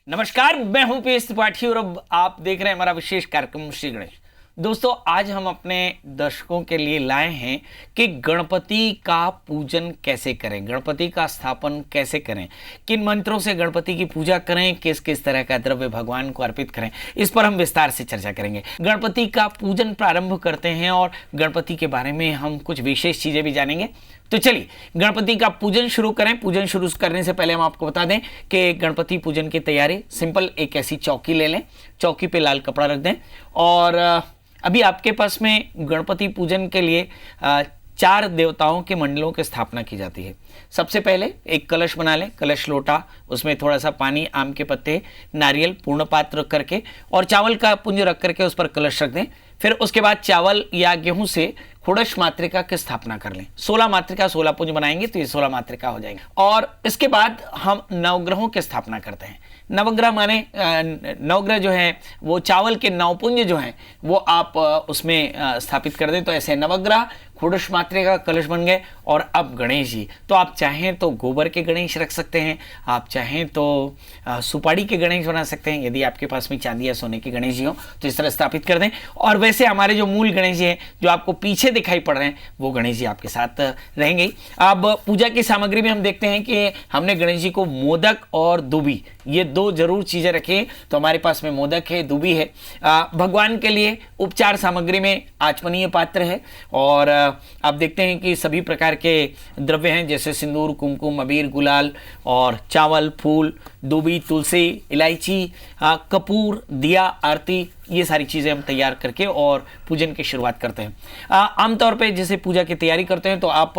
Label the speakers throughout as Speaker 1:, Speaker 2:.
Speaker 1: नमस्कार, मैं हूं पीएस त्रिपाठी और अब आप देख रहे हैं हमारा विशेष कार्यक्रम श्री गणेश। दोस्तों, आज हम अपने दर्शकों के लिए लाए हैं कि गणपति का पूजन कैसे करें, गणपति का स्थापन कैसे करें, किन मंत्रों से गणपति की पूजा करें, किस किस तरह का द्रव्य भगवान को अर्पित करें, इस पर हम विस्तार से चर्चा करेंगे। गणपति का पूजन प्रारंभ करते हैं और गणपति के बारे में हम कुछ विशेष चीज़ें भी जानेंगे। तो चलिए गणपति का पूजन शुरू करें। पूजन शुरू करने से पहले हम आपको बता दें कि गणपति पूजन की तैयारी सिंपल एक ऐसी चौकी ले लें, चौकी पे लाल कपड़ा रख दें और अभी आपके पास में गणपति पूजन के लिए 4 देवताओं के मंडलों की स्थापना की जाती है। सबसे पहले एक कलश बना लें, कलश लोटा, उसमें थोड़ा सा पानी, आम के पत्ते, नारियल, पूर्ण पात्र रख करके और चावल का पुंज रख करके उस पर कलश रख दें। फिर उसके बाद चावल या गेहूं से षोडश मातृका की स्थापना कर लें। 16 मातृका 16 पुंज बनाएंगे तो ये 16 मातृका हो जाएंगे। और इसके बाद हम नवग्रहों की स्थापना करते हैं। नवग्रह माने नवग्रह जो है वो चावल के नवपुंज जो हैं वो आप उसमें स्थापित कर दें। तो ऐसे नवग्रह षोडश मातृका कलश बन गए। और अब गणेश जी, तो आप चाहें तो गोबर के गणेश रख सकते हैं, आप चाहें तो सुपारी के गणेश बना सकते हैं। यदि आपके पास में चांदी या सोने के गणेश जी हो तो इस तरह स्थापित कर दें। और वैसे हमारे जो मूल गणेश जी हैं जो आपको पीछे दिखाई पड़ रहे हैं वो गणेश जी आपके साथ रहेंगे। अब पूजा की सामग्री में हम देखते हैं कि हमने गणेश जी को मोदक और दुबी, ये 2 जरूर चीजें रखें। तो हमारे पास में मोदक है, दुबी है। भगवान के लिए उपचार सामग्री में आचमनीय पात्र है और आप देखते हैं कि सभी प्रकार के द्रव्य हैं जैसे सिंदूर, कुमकुम, अबीर, गुलाल और चावल, फूल, दुबी, तुलसी, इलायची, कपूर, दिया, आरती, ये सारी चीज़ें हम तैयार करके और पूजन की शुरुआत करते हैं। आमतौर पे जैसे पूजा की तैयारी करते हैं तो आप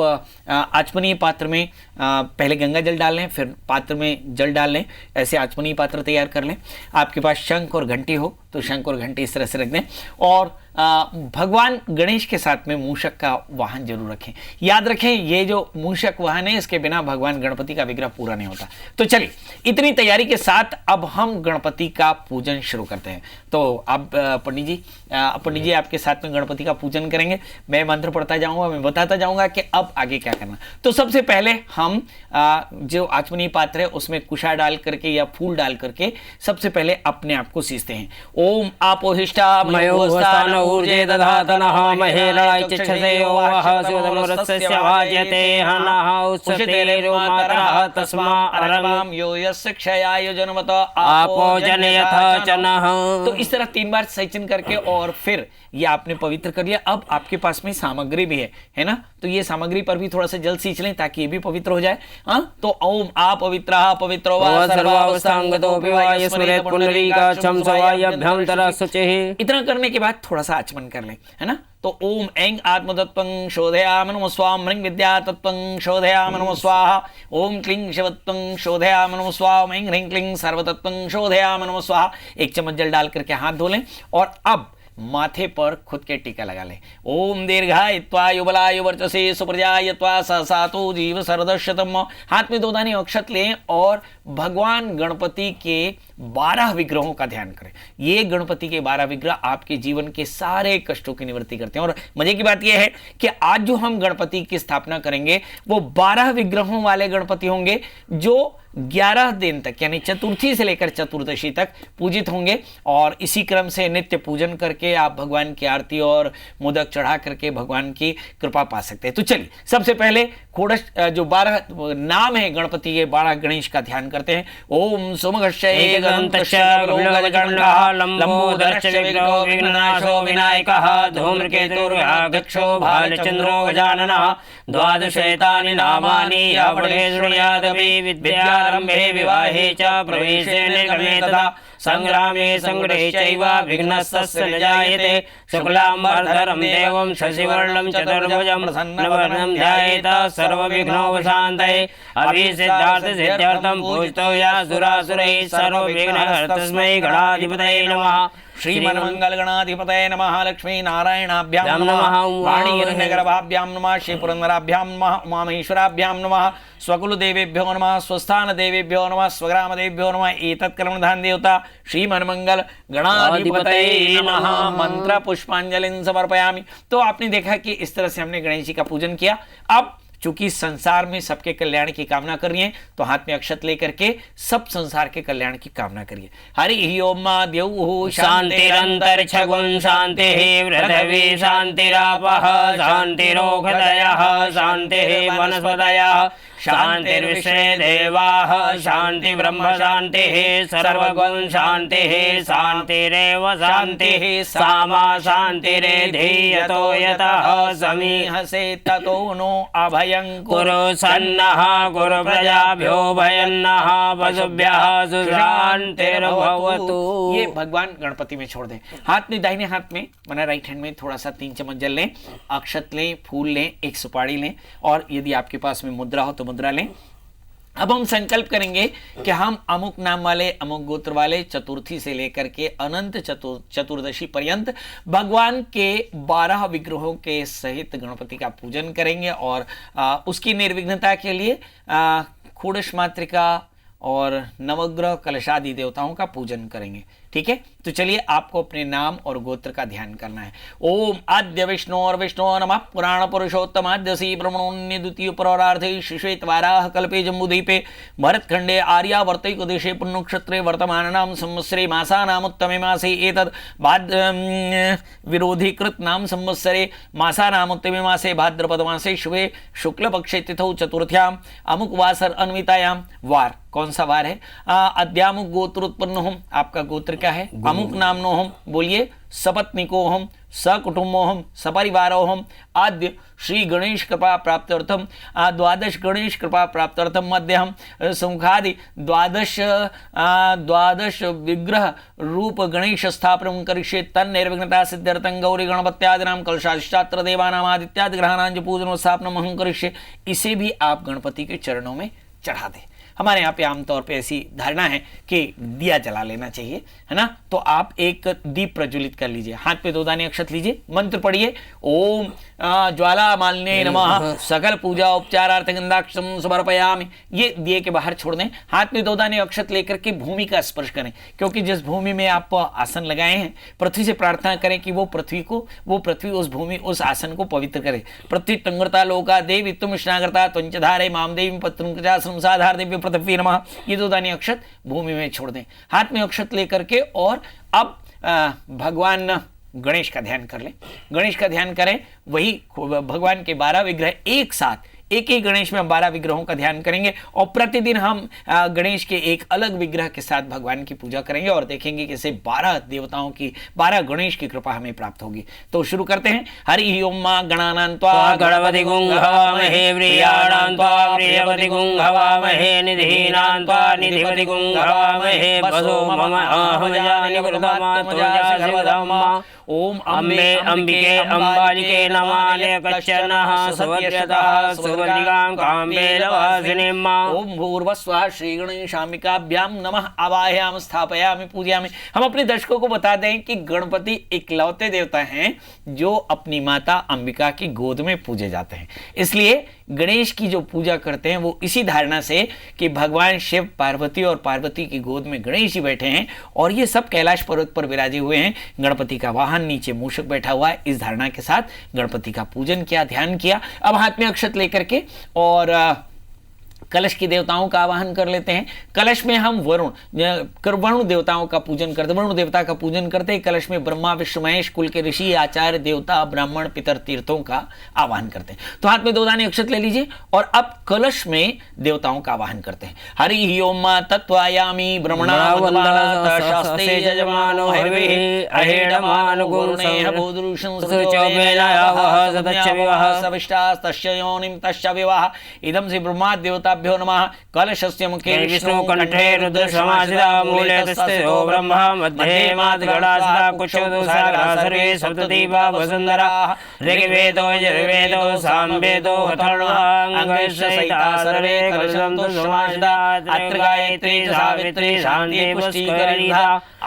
Speaker 1: आचमनीय पात्र में पहले गंगा जल डाल लें, फिर पात्र में जल डाल लें, ऐसे आचमनीय पात्र तैयार कर लें। आपके पास शंख और घंटी हो तो शंख और घंटी इस तरह से रख दें। और भगवान गणेश के साथ में मूषक का वाहन जरूर रखें। याद रखें, ये जो मूषक वाहन है इसके बिना भगवान गणपति का विग्रह पूरा नहीं होता। तो चलिए, इतनी तैयारी के साथ अब हम गणपति का पूजन शुरू करते हैं। तो अब पंडित जी आपके साथ में गणपति का पूजन करेंगे। मैं मंत्र पढ़ता जाऊंगा, मैं बताता जाऊंगा कि अब आगे क्या करना। तो सबसे पहले हम जो आचमनीय पात्र है उसमें कुशा डाल करके या फूल डाल करके सबसे पहले अपने आप को सींचते हैं। ओम आपोहिष्ठा
Speaker 2: मयोस्तान ऊर्जे दधातनः महेरणाय चिक्षसे ओवः शिवतमोरस्य भाज्यते हनः उच्चतेरो मातरः तस्मा अरवाम
Speaker 1: यो यस्य क्षयाय जनमत
Speaker 2: आपो जनयथ चनः।
Speaker 1: तो इस तरह 3 बार सिंचन करके और फिर ये आपने पवित्र कर लिया। अब आपके पास में सामग्री भी है ना, तो ये सामग्री पर भी थोड़ा सा जल सींच लें ताकि ये भी पवित्र हो जाए। तो ओम अपवित्रः पवित्रो वा सर्वावस्थांगतोऽपि वा यस्मरेत् पुंडरीकाक्षं सवायभ्यन्तरः शुचिः। इतना करने के बाद थोड़ा सा आचमन कर लें, है ना। तो ओम ऐं आत्मतत्त्वं शोधयामि नमः स्वाहा, ह्रीं विद्यातत्त्वं शोधयामि नमः स्वाहा, ओम क्लीं शिवत्वं शोधयामि नमः स्वाहा, ऐं ह्रीं क्लीं सर्वतत्त्वं शोधयामि नमः स्वाहा। 1 चम्मच जल डाल करके हाथ धो लें और अब माथे पर खुद के टीका लगा लें। ओम दीर्घायत्वा युबलाय वर्चसे सुप्रजायत्वा सहसातो जीव सरदशतम। हाथ में 2 दाने अक्षत लें और भगवान गणपति के 12 विग्रहों का ध्यान करें। ये गणपति के 12 विग्रह आपके जीवन के सारे कष्टों की निवृत्ति करते हैं। और मजे की बात यह है कि आज जो हम गणपति की स्थापना करेंगे वो 12 विग्रहों वाले गणपति होंगे जो 11 दिन तक यानी चतुर्थी से लेकर चतुर्दशी तक पूजित होंगे। और इसी क्रम से नित्य पूजन करके आप भगवान की आरती और मोदक चढ़ा करके भगवान की कृपा पा सकते हैं। तो चलिए, सबसे पहले षोडश जो 12 नाम है गणपति के 12 गणेश का ध्यान करते हैं। ओम सुमघश्चये गणन्तश्च गरुडगणः लंबोदरश्च विघ्नो विघ्ननाशो विनायकः धूम्रकेतुर्गच्छो भालचन्द्रो गजाननः। 12 एतानि नामानि या पठेत् शृणुयादपि विद्यारम्भे विवाहे च प्रवेशे निर्गमे तथा संग्रामे संग्रहे चैव विघ्नस्तस्य न जायते। शुक्लाम्बरधरं देवं शशिवर्णं चतुर्भुजं प्रसन्नवदनं ध्यायेत सर्वविघ्नोपशान्तये। अभिसिद्धार्थसिद्ध्यर्थं पूजितो या सुरासुरैः सर्वविघ्नहर्ता तस्मै गणाधिपतये नमः। श्रीमन्मंगल गणाधिपतये नमः। लक्ष्मी नारायणाभ्यां नमः। वाणीहिरण्यगर्भाभ्यां नमः। श्रीपुरन्दराभ्यां नमः। उमामहेश्वराभ्यां नमः। स्वकुलदेवेभ्यो नमः। स्वस्थानदेवेभ्यो नमः। स्वग्रामदेवेभ्यो नमः। एतत्कर्मधान देवता श्रीमन्मंगल गणाधिपतये नमः। मंत्र पुष्पांजलिं समर्पयामि। तो आपने देखा कि इस तरह से हमने गणेश जी का पूजन किया। अब चूंकि संसार में सबके कल्याण की कामना कर रही हैं, तो हाथ में अक्षत लेकर के सब संसार के कल्याण की कामना करिए। हरि ओम द्यौः
Speaker 2: शान्तिरन्तरिक्ष गुं शान्तिः पृथिवी शान्तिरापः शान्तिरोषधयः शान्तिः वनस्पतयः शान्तिर्विश्वे देवाः शान्ति ब्रह्म शान्तिः सर्वगुण शान्तिः शान्तिरेव शान्तिः सामा शान्तिरेधि यतो यतः समीहसे ततो नो अभयं कुरु सन्नः कुरु प्रजाभ्यो भयन्नः पशुभ्यः सुशान्तिर्भवतु।
Speaker 1: ये भगवान गणपति में छोड़ दें। हाथ में, दाहिने हाथ में माना राइट हैंड में थोड़ा सा 3 चम्मच जल लें, अक्षत लें, फूल लें, एक सुपारी लें और यदि आपके पास में मुद्रा हो तो मुद्रा लें। अब हम संकल्प करेंगे कि हम अमुक नाम वाले, अमुक गोत्र वाले चतुर्थी से लेकर के अनंत चतुर्दशी पर्यंत भगवान के 12 विग्रहों के सहित गणपति का पूजन करेंगे और उसकी निर्विघ्नता के लिए षोडश मातृका और नवग्रह कलशादि देवताओं का पूजन करेंगे। ठीक है, तो चलिए आपको अपने नाम और गोत्र का ध्यान करना है। ओम आद्य विष्णु और विष्णु नमः पुराण पुरुषोत्तम आद्यसी ब्रह्मणोन्य द्वितीय परार्धे शिश्वेत वाराह कल्पे जम्बूद्वीपे भरतखंडे आर्यावर्तैक देशे पुण्यक्षत्रे वर्तमानानां संवत्सरे मासानामुत्तमे मासे एतद् विरोधीकृत नाम संवत्सरे मासानामुत्तमे मासे भाद्रपद मासे शुभे शुक्ल पक्षे तिथौ चतुर्थ्याम अमुक वासर अन्वितायाम। वार कौन सा वार है? अद्यामुक गोत्रोत्पन्न हम, आपका गोत्र क्या है? अमुक नामनो हम, बोलिए। सपत्निको हम, सकुटुंबो हम, सपरिवारो हम। आद्य श्री गणेश कृपा प्राप्त्यर्थम द्वादश गणेश कृपा प्राप्त्यर्थम मध्य हम सुखादि द्वादश विग्रह रूप गणेश स्थापन करिष्ये तन्निर्विघ्नता सिद्ध्यर्थं गौरी गणपत्यादिनां कलशाधिष्ठात्र देवानां आदित्यादि ग्रहाणां च पूजन स्थापनम अहं करिष्ये। इसे भी आप गणपति के चरणों में चढ़ा दें। हमारे यहाँ पे आमतौर पे ऐसी धारणा है कि दिया जला लेना चाहिए, है ना, तो आप एक दीप प्रज्वलित कर लीजिए। हाथ पे 2 दाने अक्षत लीजिए, मंत्र पढ़िए। ओम ज्वाला मालिन्ये नमः सकल पूजा उपचारार्थ गंधाक्षम समर्पयामि। ये दिए के बाहर छोड़ दें। हाथ में 2 दाने अक्षत लेकर के भूमि का स्पर्श करें, क्योंकि जिस भूमि में आप आसन लगाए हैं पृथ्वी से प्रार्थना करें कि वो पृथ्वी उस भूमि उस आसन को पवित्र करे। पृथ्वी टंगरता लोका देवी तुम स्नागरता त्वंचधारे माम देवी पत्रम साधार देवी पृथ्वी नमः। ये 2 दाने अक्षत भूमि में छोड़ दें। हाथ में अक्षत लेकर के और अब भगवान गणेश का ध्यान कर लें। गणेश का ध्यान करें, वही भगवान के 12 विग्रह एक साथ, एक ही गणेश में हम 12 विग्रहों का ध्यान करेंगे और प्रतिदिन हम गणेश के एक अलग विग्रह के साथ भगवान की पूजा करेंगे और देखेंगे कि इससे 12 देवताओं की 12 गणेश की कृपा हमें प्राप्त होगी। तो शुरू करते हैं। हरि ओम गणानां त्वा
Speaker 2: गणपति गुं हवामहे प्रियाणां त्वा प्रियपति गुं हवामहे निधीनां त्वा निधिपति गुं हवामहे वसो मम अहमजानि प्रथमा त्वजा सर्वधम्मा। ओम अम्बे अंबिके अंबालिके नमाले कच्चनः सुभद्रतः सुवर्णिकां काम्बेलवासिनीम्।
Speaker 1: ओम भूर्भुवस्वः श्री गणेशाम्बिकाभ्यां नमः आवाहयामि स्थापयामि पूजयामि। हम अपने दर्शकों को बता दें कि गणपति इकलौते देवता हैं जो अपनी माता अंबिका की गोद में पूजे जाते हैं। इसलिए गणेश की जो पूजा करते हैं वो इसी धारणा से कि भगवान शिव पार्वती और पार्वती की गोद में गणेश जी बैठे हैं और ये सब कैलाश पर्वत पर विराजे हुए हैं। गणपति का वाहन नीचे मूषक बैठा हुआ है। इस धारणा के साथ गणपति का पूजन किया, ध्यान किया। अब हाथ में अक्षत लेकर के और कलश की देवताओं का आवाहन कर लेते हैं। कलश में हम वरुण देवताओं का पूजन करते, वरुण देवता का पूजन करते हैं। कलश में ब्रह्मा विष्णु महेश कुल के ऋषि आचार्य देवता ब्राह्मण पितर तीर्थों का आवाहन करते हैं। तो हाथ में 2 दाने अक्षत ले लीजिए और अब कलश में देवताओं का आवाहन करते हैं। हरि ओम तत्वायामि ब्रह्मणा शास्ते यजमानो हविः अहेडमानो गुरुणेह बोधुषं सुचोमेनायावः सदच्च विवाह सविष्टास्तस्य योनिं तस्य विवाह। इदं श्री ब्रह्मा देवता भ्यो नमः। कलशस्य मुखे
Speaker 2: विष्णु कंठे रुद्र समासिता मूले तस्थो ब्रह्मा मध्ये मातृगणासिता कुक्षोदुसारा सर्वे सप्तदीपा वसुंधरा ऋग्वेदो यजुर्वेदो सामवेदो अथर्वणोऽङ्गसहिता सर्वे कलशन्तु समासिता अत्र गायत्री सावित्री शान्ति पुष्टिकरिता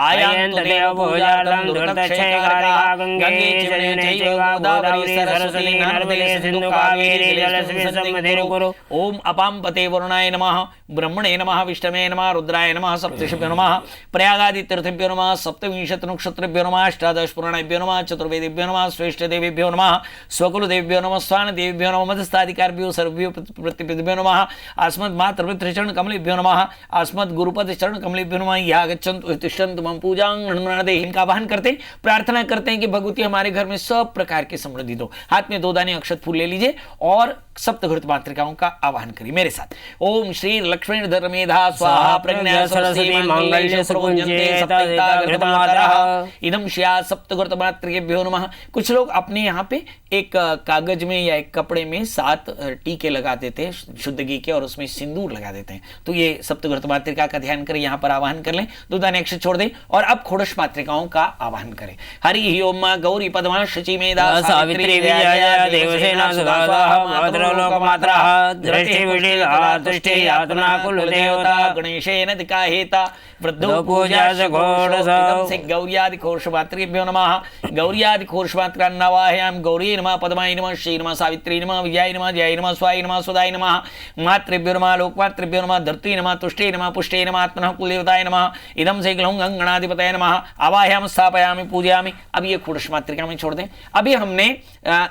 Speaker 2: आयन्त देवपूजार्थं दुर्दक्षयकारिका गंगे चैव गोदावरी सरस्वती नर्मदे सिन्धु कावेरी जलस्मिन् सन्निधिं कुरु। ओम अपां
Speaker 1: भगवते वरुणाय नमः, ब्रह्मणे नमः, विष्णवे नमः, रुद्राय नमः, सप्तर्षिभ्यो नमः, प्रयागादि तीर्थेभ्यो नमः, सप्तविंशत नक्षत्रेभ्यो नमः, अष्टादश पुराणेभ्यो नमः, चतुर्वेदेभ्यो नमः, श्रेष्ठ देवेभ्यो नमः, स्वकुल देवेभ्यो नमः, स्वान देवेभ्यो नमः, मध्यस्थाधिकारिभ्यो सर्वेभ्यो प्रतिपदेभ्यो नमः, अस्मद् मातृपितृ चरण कमलेभ्यो नमः, अस्मद् गुरुपद चरण कमलेभ्यो नमः। या गच्छन्तु तिष्ठन्तु मम पूजां गणनादे। इनका आवाहन करते हैं, प्रार्थना करते हैं कि भगवती हमारे घर में सब प्रकार की समृद्धि दो। हाथ में 2 दाने अक्षत फूल ले लीजिए और सप्तघृत मातृकाओं का आवाहन करिए मेरे साथ। ओम श्री लक्ष्मी धर्मेधा स्वाहा प्रज्ञा सरस्वती मांगल्य सुपूज्यन्ते सप्तैता घृतमातरः इदं श्या सप्तघृत मातृकेभ्यो नमः। कुछ लोग अपने यहाँ पे एक कागज में या एक कपड़े में 7 टीके लगा देते हैं शुद्ध घी के और उसमें सिंदूर लगा देते हैं। तो ये सप्तघृत मातृका का ध्यान करें, यहाँ पर आवाहन कर लें, 2 दाने अक्षत छोड़ दें और अब षोडश मातृकाओं का आवाहन करें। हरि ओम गौरी पद्मा शची मेधा
Speaker 2: सावित्री विजया देवसेना सुधा लोकमात्रः दृष्टि विषिता दृष्टि यातना कुल देवता
Speaker 1: गणेशेन दिकाहेता वृद्धो
Speaker 2: पूजा च घोषः
Speaker 1: से गौर्यादि घोषमातृभ्यो नमः। गौर्यादि घोषमातृन्नवाहयामि। गौरी नमः, पद्माय नमः, श्री नमः, सावित्री नमः, विजयाय नमः, जयाय नमः, स्वाय नमः, सुधाय नमः, मातृभ्यो नमः, लोकमातृभ्यो नमः, धरती नमः, तुष्टे नमः, पुष्टे नमः, आत्मनः कुलदेवताय नमः, इदं से ग्लौं गणाधिपतये नमः। आवाहयामि, स्थापयामि, पूजयामि। अब ये षोडश मातृका में छोड़ दें। अभी हमने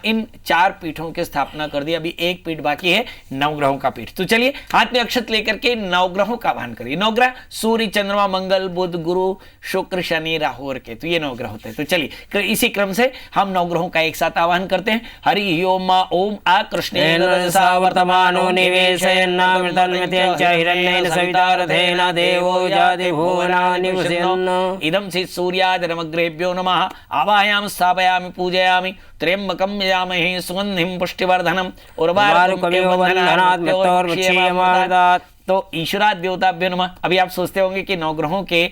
Speaker 1: इन 4 पीठों की स्थापना कर दी, अभी एक पीठ बाकी है, नवग्रहों का पीठ। तो चलिए हाथ में अक्षत लेकर के नवग्रहों का आवाहन करिए। नवग्रह सूर्य, चंद्रमा, मंगल, बुध, गुरु, शुक्र, शनि, राहु और केतु, ये नवग्रह होते हैं। तो चलिए इसी क्रम से हम नवग्रहों का एक साथ आवाहन करते हैं। हरि ओम ओम आकृष्णेन रजसा वर्तमानो निवेशयन्नामृतन्मत्यं च हिरण्येन सविता रथेन देवो याति भुवनानि वसयन्। इदं हि सूर्यादिनमग्रेभ्यो नमः। आवाहयामि, स्थापयामि, पूजयामि। त्र्यंबकं यजामहे सुगंधिं पुष्टिवर्धनम् उर्वारुकमिव बन्धनात् मृत्योर्मुक्षीयमामृतात्। तो ईश्वरादि देवताभ्यो नमः। अभी आप सोचते होंगे कि नवग्रहों के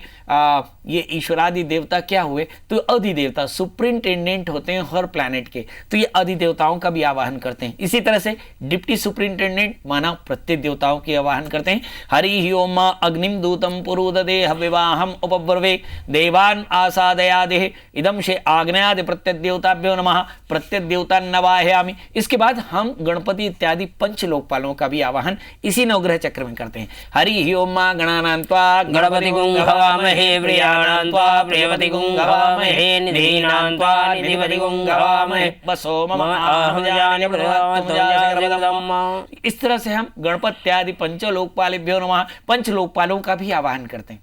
Speaker 1: ये ईश्वरादि देवता क्या हुए, तो अधिदेवता सुप्रिंटेंडेंट होते हैं हर प्लैनेट के, तो ये अधिदेवताओं का भी आवाहन करते हैं। इसी तरह से डिप्टी सुप्रिंटेंडेंट माना प्रत्येक देवताओं की आवाहन करते हैं। हरि ओम अग्निम दूतम पुरुददे हविवाहम उपब्रवे देवान आसादयादे इदम से आग्नेयादि प्रत्येक देवताभ्यो नमः। प्रत्येक देवता नवाहयामि। इसके बाद हम गणपति इत्यादि 5 लोकपालों का भी आवाहन इसी नवग्रह चक्र में करते हैं। हरि ओम गणानान्त्वा गणपति गुंगवामहे प्रियाणान्त्वा प्रियपति गुंगवामहे निधीनान्त्वा निधिपति गुंगवामहे बसो मम आहजानि प्रभवत्वं। इस तरह से हम गणपत्यादि 5 लोकपालेभ्यो नमः 5 लोकपालों का भी आवाहन करते हैं।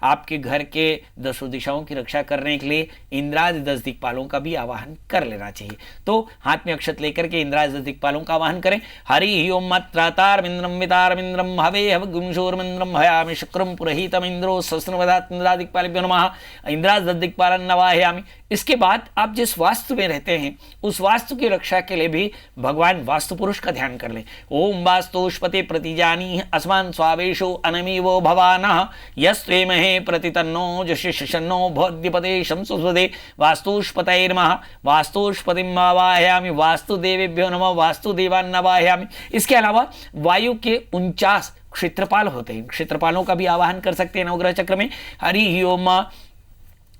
Speaker 1: आपके घर के 10 दिशाओं की रक्षा करने के लिए इंद्रादि 10 दिक्पालों का भी आवाहन कर लेना चाहिए। तो हाथ में अक्षत लेकर के इंद्रादि 10 दिक्पालों का आवाहन करें। हरि ओम मात्रातारमिंद्रम वितारमिंद्रम हवे हव गुंशोरमिंद्रम हयामि शुक्रम पुरहितम इंद्रो सस्नवदात् इंद्रादि दिक्पालेभ्यो नमः। इंद्रादि 10 दिक्पालं नवाहयामि। इसके बाद आप जिस वास्तु में रहते हैं उस वास्तु की रक्षा के लिए भी भगवान वास्तु पुरुष का ध्यान कर लें। ओम वास्तुष्पते प्रतिजानी अस्मान् स्वावेशो अनमीवो भवानः यस्त्वेमहे प्रतितन्नो जशिषन्नो भोद्यपते शंसुस्वदे वास्तुष्पतये नमः। वास्तुष्पतिं आवाहयामि। वास्तुदेवेभ्यो नमः। वास्तुदेवान् आवाहयामि। इसके अलावा वायु के 49 क्षेत्रपाल होते हैं, क्षेत्रपालों का भी आवाहन कर सकते हैं नवग्रह चक्र में। हरि ओम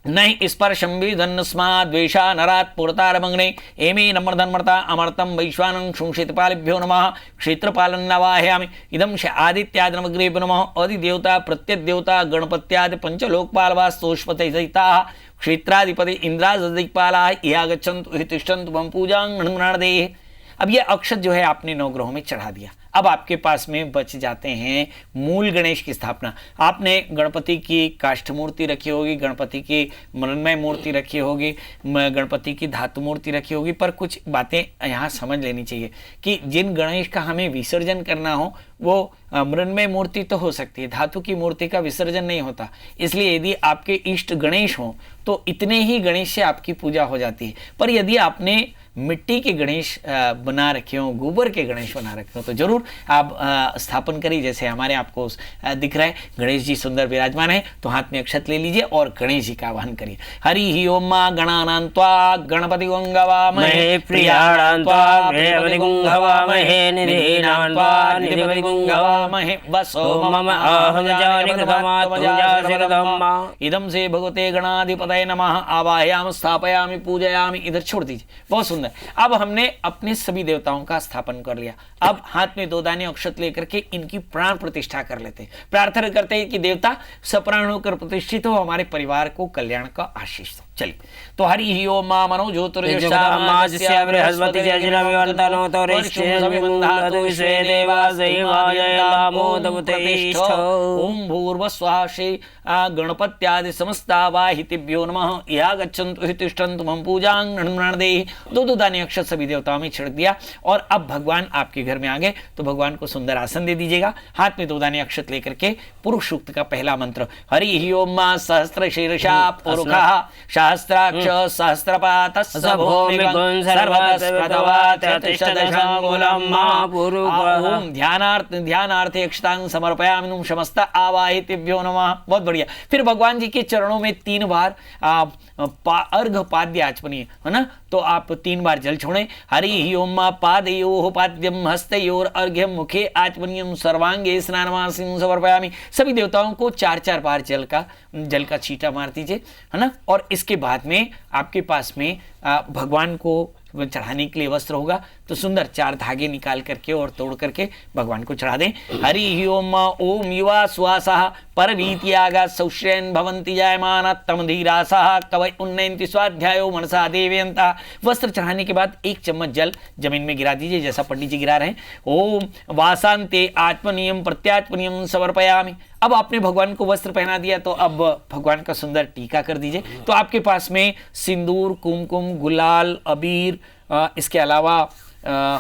Speaker 1: नहीं स्पर्शं विधन्नस्माद्वेषा नरात् पुरतारमग्ने एमे नम्रधन्मर्ता अमर्तं वैश्वानं शुंक्षितपालेभ्यो नमः। क्षेत्रपालं नवाहयामि। इदं श आदित्यादिनमग्रेभ्यो नमः। अधिदेवता प्रत्यदेवता गणपत्यादि 5 लोकपाल वास्तुष्पते सहिताः क्षेत्राधिपति इंद्रादिदिक्पालाः ये आगच्छन्तु हि तिष्ठन्तु मम पूजां गणनादे। अब ये अक्षत जो है आपने नवग्रहों में चढ़ा दिया। अब आपके पास में बच जाते हैं मूल गणेश की स्थापना। आपने गणपति की काष्ठ मूर्ति रखी होगी, गणपति की मृण्मय मूर्ति रखी होगी, गणपति की धातु मूर्ति रखी होगी, पर कुछ बातें यहाँ समझ लेनी चाहिए कि जिन गणेश का हमें विसर्जन करना हो वो मृण्मय मूर्ति तो हो सकती है, धातु की मूर्ति का विसर्जन नहीं होता। इसलिए यदि आपके इष्ट गणेश हों तो इतने ही गणेश से आपकी पूजा हो जाती है। पर यदि आपने मिट्टी के गणेश बना रखे हो, गोबर के गणेश बना रखे हो, तो जरूर आप स्थापन करिए। जैसे हमारे आपको दिख रहा है गणेश जी सुंदर विराजमान है, तो हाथ में अक्षत ले लीजिए और गणेश जी का आवाहन करिए। हरि ओम गणानान्त्वा गणपति गुंगवामहे प्रियाणान्त्वा प्रियपति गुंगवामहे निधीनान्त्वा निधिपति
Speaker 2: पुंगवामहे वसो मम आहजानि कृतमात्मजासिरधम्मा।
Speaker 1: इदम से भगवते गणाधिपतये नमः। आवाहयामि स्थापयामि पूजयामि। इधर छोड़ दीजिए, बहुत सुंदर। अब हमने अपने सभी देवताओं का स्थापन कर लिया। अब हाथ में 2 दाने अक्षत लेकर के इनकी प्राण प्रतिष्ठा कर लेते हैं। प्रार्थना करते हैं कि देवता सप्राण होकर प्रतिष्ठित हो, हमारे परिवार को कल्याण का आशीष दो। चलिए, तो हरि ही ओम मा मनो ज्योतिर्यशामास्य
Speaker 2: बृहस्पति जजिरविवर्तनो तो रिष्ठे देवासैवाजयलामोदमुतेष्ठ।
Speaker 1: ओम भूर्भुवस्वः श्री गणपत्यादि समस्तावाहितेभ्यो नमः। या गच्छन्तु हि तिष्ठन्तु मम पूजां गृह्णादेहि। 2 दाने अक्षत सभी देवताओं में छिड़क दिया और अब भगवान आपके घर में आ गए तो भगवान को सुंदर आसन दे दीजिएगा। हाथ में 2 दाने अक्षत लेकर के पुरुष सूक्त का पहला मंत्र हरि ही ओम मा सहस्र शीर्षा पुरुषः सहस्राक्ष सहस्रपातः स भूमिगुं सर्वतस्प्रतवातिष्ठदशाङ्गुलं महापुरुषः। ओम ध्यानार्थे अक्षतां समर्पयामि नुं समस्त आवाहितेभ्यो नमः। बहुत बढ़िया। फिर भगवान जी के चरणों में 3 बार अर्घ पाद्य आचमनीय है ना, तो आप 3 बार जल छोड़ें। हरि ही ओम पादयोः पाद्यम हस्तयोर अर्घ्यम मुखे आचमनीयम सर्वांगे स्नानमासिं समर्पयामि। सभी देवताओं को 4-4 बार जल का छींटा मार दीजिए, है ना। और इसके बाद में आपके पास में भगवान को चढ़ाने के लिए वस्त्र होगा तो सुंदर 4 धागे निकाल करके और तोड़ करके भगवान को चढ़ा दें। हरि ही ओम ओम युवा सुवासः परवीत्यागा सौश्रेन भवन्ति जायमाना तम धीरासः कवय उन्नयन्ति स्वाध्यायो मनसा देवयन्ता। वस्त्र चढ़ाने के बाद 1 चम्मच जल जमीन में गिरा दीजिए जैसा पंडित जी गिरा रहे हैं। ओम वासांते आत्मनियम प्रत्यात्मनियम समर्पयामि। अब आपने भगवान को वस्त्र पहना दिया तो अब भगवान का सुंदर टीका कर दीजिए। तो आपके पास में सिंदूर, कुमकुम, गुलाल, अबीर, इसके अलावा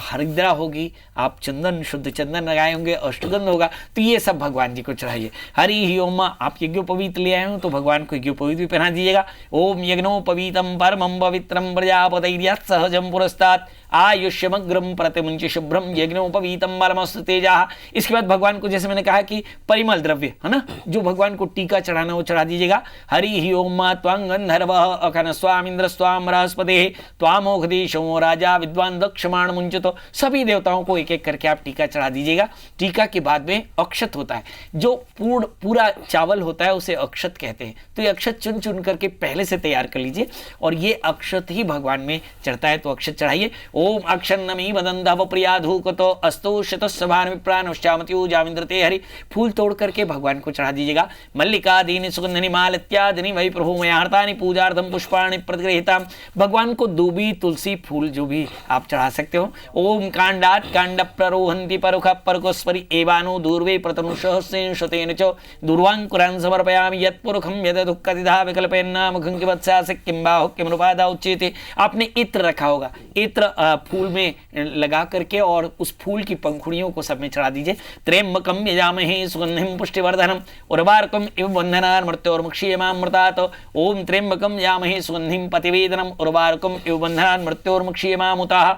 Speaker 1: हरिद्रा होगी, आप चंदन, शुद्ध चंदन लगाए होंगे, अष्टगंध होगा, तो ये सब भगवान जी को चढ़ाइए। हरि ही ओम आप यज्ञोपवीत ले आए हो तो भगवान को यज्ञोपवीत भी पहना दीजिएगा। ओम यज्ञोपवीतम परमं पवित्रम प्रजापतिर्यात् सहजम पुरस्तात् आयुष्यमग्रम प्रतिमुंच शुभ्रम यज्ञोपवीतम बलमस्तु तेजा। इसके बाद भगवान को जैसे मैंने कहा कि परिमल द्रव्य है ना, जो भगवान को टीका चढ़ाना वो चढ़ा दीजिएगा। हरि ही ओम त्वां गंधर्वः अखन स्वामिंद्र स्वाम बृहस्पतिः त्वामोघदेशो राजा विद्वान दक्षमाण मुंचतो। सभी देवताओं को एक एक करके आप टीका चढ़ा दीजिएगा। टीका के बाद में अक्षत होता है, जो पूरा चावल होता है उसे अक्षत कहते हैं। तो ये अक्षत चुन चुन करके पहले से तैयार कर लीजिए और ये अक्षत ही भगवान में चढ़ता है, तो अक्षत चढ़ाइए। ओम अक्षन्नमी वदंतः प्रियाधूकतो अस्तु शतस्सभान विप्रानुष्ठामत्यो जामिन्द्रते हरि। फूल तोड़ करके भगवान को चढ़ा दीजिएगा। मल्लिकादीनि सुगंधनि मालत्यादीनि वै प्रभु मया हर्तानि पूजार्थं पुष्पाणि प्रतिगृहीताम्। भगवान को दूबी, तुलसी, फूल जो भी आप चढ़ा सकते हो। ओम कांडात् कांड प्ररोहन्ति परुख परकोस्परि एवानो दूर्वे प्रतनुषः सेंशतेन च दूर्वांकुरान् समर्पयामि यत्पुरुखं यदुक्कतिधा विकल्पेन मुखं किवत्सास किं बाहुः किं रूपादा उच्यते। आपने इत्र रखा होगा, इत्र फूल में लगा करके और उस फूल की पंखुड़ियों को सब में चढ़ा दीजिए। त्र्यंबकं यजामहे सुगंधिं पुष्टिवर्धनम् उर्वारुकम् इव बन्धनान् मृत्योर्मुक्षीयमामृतात्। ओम त्र्यंबकं यजामहे सुगंधिं पतिवेदनम् उर्वारुकम् इव बन्धनान् मृत्योर्मुक्षीयमामुताः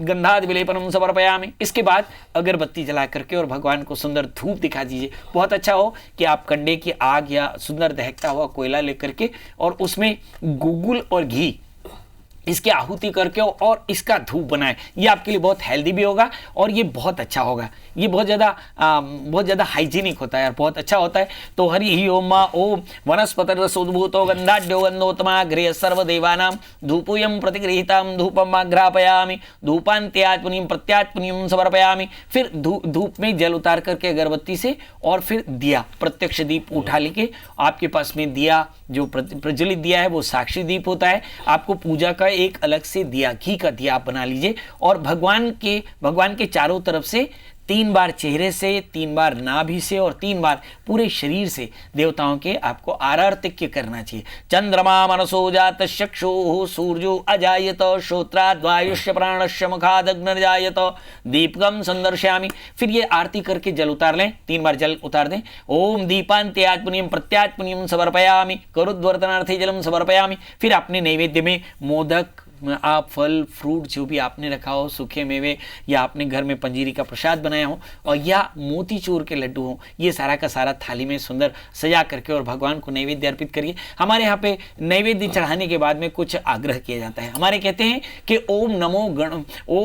Speaker 1: गंधादि विलेपनम समर्पयामि। इसके बाद अगरबत्ती जला करके और भगवान को सुंदर धूप दिखा दीजिए। बहुत अच्छा हो कि आप कंडे की आग या सुंदर दहकता हुआ कोयला लेकर के और उसमें गुगुल और घी इसकी आहुति करके और इसका धूप बनाएं। ये आपके लिए बहुत हेल्दी भी होगा और ये बहुत अच्छा होगा। ये बहुत ज़्यादा हाइजीनिक होता है और बहुत अच्छा होता है। तो हरि ही ओम ओम वनस्पतिर्रसोद्भूतो गंधाढ्यो गंधोत्तमा गृह सर्वदेवानां धूपोयं प्रतिगृहीतां धूपम आघ्रापयामि धूपान्त्यात्मनीं प्रत्यात्मनीं समर्पयामि। फिर धूप में जल उतार करके अगरबत्ती से और फिर दिया, प्रत्यक्ष दीप उठा लेके आपके पास में दिया जो प्रज्वलित दिया है वो साक्षी दीप होता है। आपको पूजा का एक अलग से दिया, घी का दिया आप बना लीजिए और भगवान के चारों तरफ से 3 बार चेहरे से, 3 बार नाभि से और 3 बार पूरे शरीर से देवताओं के आपको आरार्तिक्य करना चाहिए। चंद्रमा मनसो जात चक्षुः सूर्यो अजायत श्रोत्राद्वायुष्य प्राणस्य मुखादग्निर्जायत दीपकम संदर्शयामि। फिर ये आरती करके जल उतार लें, 3 बार जल उतार दें। ओम दीपान्त्यात्मनीं प्रत्यात्मनीं समर्पयामि करुद्वर्तनार्थे जलम समर्पयामि। फिर अपने नैवेद्य में मोदक, आप फल फ्रूट जो भी आपने रखा हो, सूखे मेवे, या आपने घर में पंजीरी का प्रसाद बनाया हो, और या मोतीचूर के लड्डू हो, ये सारा का सारा थाली में सुंदर सजा करके और भगवान को नैवेद्य अर्पित करिए। हमारे यहाँ पे नैवेद्य चढ़ाने के बाद में कुछ आग्रह किया जाता है। हमारे कहते हैं कि ओम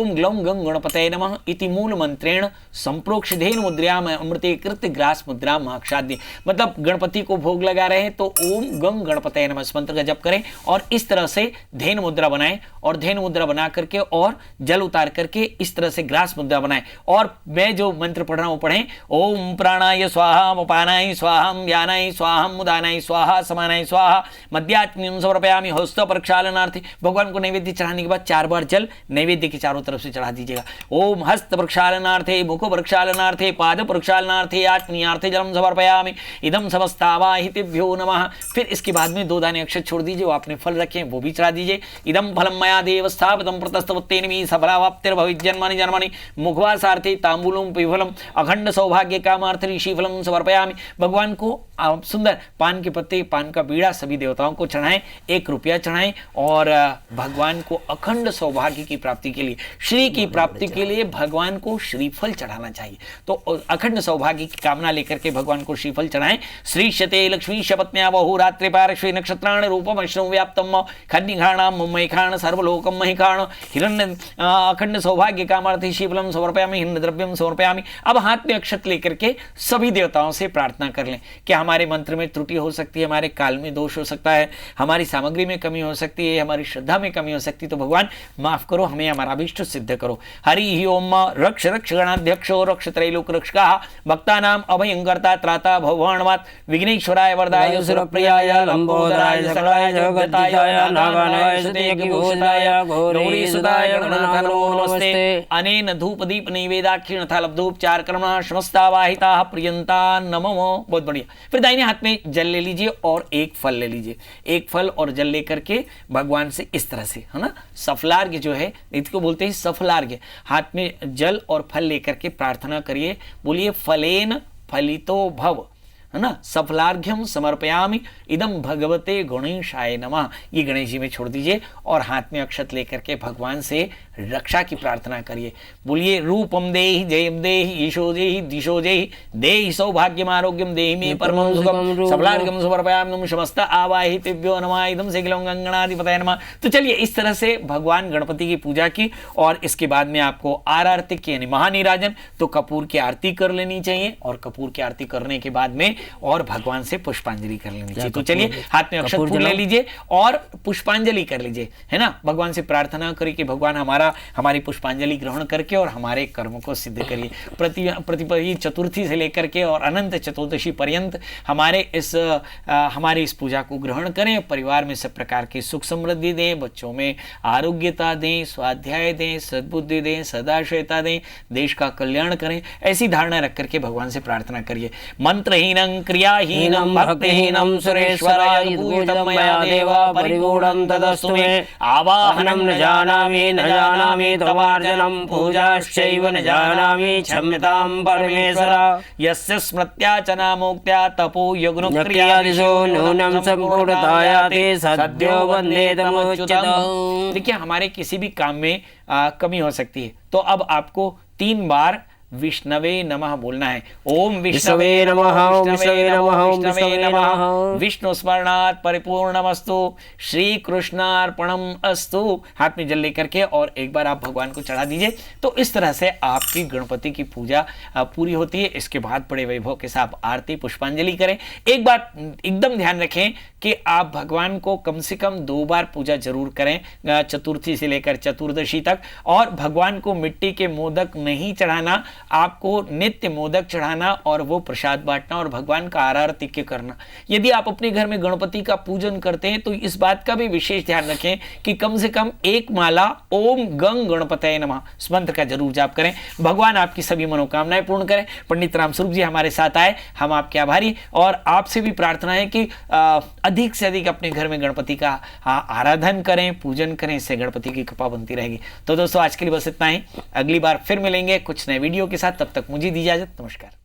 Speaker 1: ग्लौम गंग गणपतये नमः इति मूल मंत्रेण संप्रोक्ष धेन मुद्राम अमृते कृत्य ग्रास मुद्रा महाक्षाद्य। मतलब गणपति को भोग लगा रहे हैं तो ओम गंग गणपतये नमः इस मंत्र का जप करें और इस तरह से धेन मुद्रा बनाएं, और धेन मुद्रा बना करके और जल उतार करके इस तरह से ग्रास मुद्रा बनाएं। और मैं जो मंत्र पढ़ रहा हूं पढ़ें, ओम प्राणाय स्वाहा उपानाय स्वाहा व्यानाय स्वाहा उदानाय स्वाहा समानाय स्वाहा मध्यात्म्यं समर्पयामि हस्त प्रक्षालनार्थे। भगवान को नैवेद्य चढ़ाने के बाद 4 बार जल नैवेद्य के चारों तरफ से चढ़ा दीजिएगा। ओम हस्त प्रक्षालनार्थे मुख प्रक्षालनार्थे पाद प्रक्षालनार्थे आत्मीयार्थे जलम समर्पयामि इदम समस्तावाहितेभ्यो नमः। फिर इसके बाद में 2 दाने अक्षत छोड़ दीजिए, वो आपने फल रखे हैं वो भी चढ़ा दीजिए। इदम फलम मया देव स्थापितं प्रतस्तवत्तेन सफलावाप्तिर्भविष्यन्मानि जन्मानि मुखवासार्थे तांबूलम पिफलम अखंड सौभाग्य कामार्थ ऋषिफलम समर्पयामि। भगवान को सुंदर पान के पत्ते, पान का बीड़ा सभी देवताओं को चढ़ाएं, 1 रुपया चढ़ाएं और भगवान को अखंड सौभाग्य की प्राप्ति के लिए, श्री की प्राप्ति के लिए भगवान को श्रीफल चढ़ाना चाहिए। तो अखंड सौभाग्य की कामना लेकर के भगवान को श्रीफल चढ़ाएं। श्री शते लक्ष्मी शपत्न्या बहु रात्रि पार्श्वे नक्षत्राण रूपम अश्रम व्याप्तम खन्निघाणाम मुम्मैखाण सर्वलोकम महिखाण हिरण्य अखंड सौभाग्य कामार्थी शिवलम समर्पयामि हिरण्य द्रव्यम समर्पयामि। अब हाथ में अक्षत लेकर के सभी देवताओं से प्रार्थना कर लें कि हमारे मंत्र में त्रुटि हो सकती है, हमारे काल में दोष हो सकता है, हमारी सामग्री में कमी हो सकती है, हमारी श्रद्धा में कमी हो सकती है, तो भगवान माफ करो, हमें हमारा अभीष्ट सिद्ध करो। हरि ओम रक्ष रक्ष गणाध्यक्षो रक्ष त्रैलोक रक्षका भक्तानाम अभयंकर्ता त्राता भवानवात विघ्नेश्वराय वरदाय सुरप्रियाय लंबोदराय सकलाय जगताय नागानाय सत्यकी भूषिताय गौरी सुताय गणनाथ नमो नमस्ते। अनेन धूप दीप नैवेद्याक्षिण तथा लब्धोपचार कर्मणा समस्तावाहिताः प्रियंता नमो। बहुत बढ़िया। फिर दाहिने हाथ में जल ले लीजिए और 1 फल ले लीजिए। 1 फल और जल लेकर के भगवान से इस तरह से, है ना, सफलार्घ्य जो है इसको बोलते हैं सफलार्घ्य। हाथ में जल और फल लेकर के प्रार्थना करिए, बोलिए फलेन फलितो भव, है ना, सफलार्घ्यम समर्पयामि इदम भगवते गणेशाय नमः। ये गणेश जी में छोड़ दीजिए और हाथ में अक्षत लेकर के भगवान से रक्षा की प्रार्थना करिए। बोलिए रूपम देहि जयम देहि ईशो देहि दिशो देहि देहि सौभाग्यम आरोग्यम देहि मे परमं सुखम सफलार्घ्यम समर्पयामि समस्त आवाहितेभ्यो नमः इदम सेकिलं गंगणाधिपतये नमः। तो चलिए इस तरह से भगवान गणपति की पूजा की और इसके बाद में आपको आरतिक यानी महानीराजन, तो कपूर की आरती कर लेनी चाहिए और कपूर की आरती करने के बाद में और भगवान से पुष्पांजलि कर लेनी चाहिए। तो चलिए हाथ में अक्षत फूल ले लीजिए और पुष्पांजलि कर लीजिए, है ना। भगवान से प्रार्थना करिए कि भगवान हमारी पुष्पांजलि ग्रहण करके और हमारे कर्म को सिद्ध करिए। प्रतिपदी चतुर्थी से लेकर के और अनंत चतुर्दशी पर्यंत हमारे इस पूजा को ग्रहण करें। परिवार में सब प्रकार की सुख समृद्धि दें, बच्चों में आरोग्यता दें, स्वाध्याय दें, सद्बुद्धि दें, सदाशयता दें, देश का कल्याण करें। ऐसी धारणा रख करके भगवान से प्रार्थना करिए। मंत्रहीनं क्रियाहीनं भक्तिहीनं सुरेश्वराय पूजितं मया देव परिपूर्णं तदस्तु मे। आवाहनं न जानामि तवार्चनं पूजाश्चैव न जानामि क्षम्यतां परमेश्वर। यस्य स्मृत्या च नामोक्त्या तपो यज्ञक्रियादिषु नूनं सम्पूर्णतायाति सद्यो वन्दे तमुच्यते। देखिए हमारे किसी भी काम में कमी हो सकती है, तो अब आपको 3 बार विष्णवे नमः बोलना है। ओम विष्णवे नमः, विष्णवे नमः, विष्णवे नमः। विष्णु स्मरणात् परिपूर्णमस्तु, श्री कृष्णार्पणम अस्तु। हाथ में जल लेकर के और एक बार आप भगवान को चढ़ा दीजिए। तो इस तरह से आपकी गणपति की पूजा पूरी होती है। इसके बाद बड़े वैभव के साथ आरती पुष्पांजलि करें। एक बात एकदम ध्यान रखें कि आप भगवान को कम से कम 2 बार पूजा जरूर करें, चतुर्थी से लेकर चतुर्दशी तक। और भगवान को मिट्टी के मोदक नहीं चढ़ाना, आपको नित्य मोदक चढ़ाना और वो प्रसाद बांटना और भगवान का आरती करना। यदि आप अपने घर में गणपति का पूजन करते हैं तो इस बात का भी विशेष ध्यान रखें कि कम से कम 1 माला ओम गंग गणपतये नमः इस मंत्र का जरूर जाप करें। भगवान आपकी सभी मनोकामनाएं पूर्ण करें। पंडित रामस्वरूप जी हमारे साथ आए, हम आपके आभारी। और आपसे भी प्रार्थना है कि अधिक से अधिक अपने घर में गणपति का आराधन करें, पूजन करें, इससे गणपति की कृपा बनती रहेगी। तो दोस्तों आज के लिए बस इतना ही। अगली बार फिर मिलेंगे कुछ नए वीडियो के साथ। तब तक मुझे दीजिए इजाजत। नमस्कार।